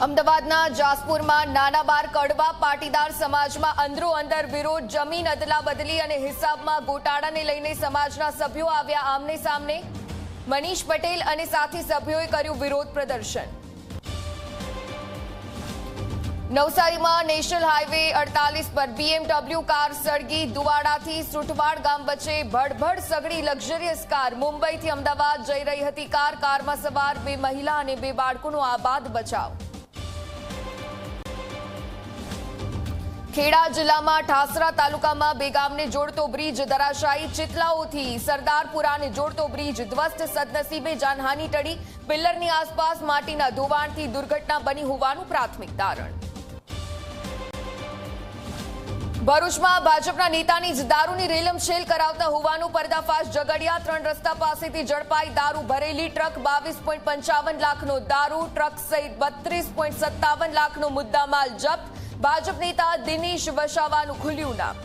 અમદાવાદના જાસપુરમાં નાના બાર કડવા પાટીદાર સમાજમાં અંદરો અંદર વિરોધ, જમીન અદલા બદલી અને હિસાબમાં ગોટાળાને લઈને સમાજના સભ્યો આવ્યા આમને સામને। મનીષ પટેલ અને સાથી સભ્યોએ કર્યું વિરોધ પ્રદર્શન। નવસારીમાં નેશનલ હાઈવે 48 પર BMW કાર સળગી, દુવાડાથી સુઠવાડ ગામ વચ્ચે ભડભડ સગડી લક્ઝરિયસ કાર। મુંબઈથી અમદાવાદ જઈ રહી હતી કારમાં સવાર 2 મહિલા અને 2 બાળકોનો આબાદ બચાવ। ખેડા જિલ્લામાં ઠાસરા તાલુકામાં 2 ગામને જોડતો બ્રિજ ધરાશાયી, ચિતલાઓથી સરદારપુરાને જોડતો બ્રિજ ધ્વસ્ત, સદનસીબે જાનહાની ટળી। પિલ્લરની આસપાસ માટીના ધોવાણથી દુર્ઘટના બની હોવાનું પ્રાથમિક તારણ। ભરૂચમાં ભાજપના નેતાની જ દારૂની રેલમછેલ કરાવતા હોવાનું પર્દાફાશ, ઝઘડિયા 3 રસ્તા પાસેથી ઝડપાઈ દારૂ ભરેલી ટ્રક, 22.55 લાખનો દારૂ, ટ્રક સહિત 32.57 લાખનો મુદ્દામાલ જપ્ત। ભાજપ નેતા દિનેશ વસાવાનું ખુલ્યું નામ।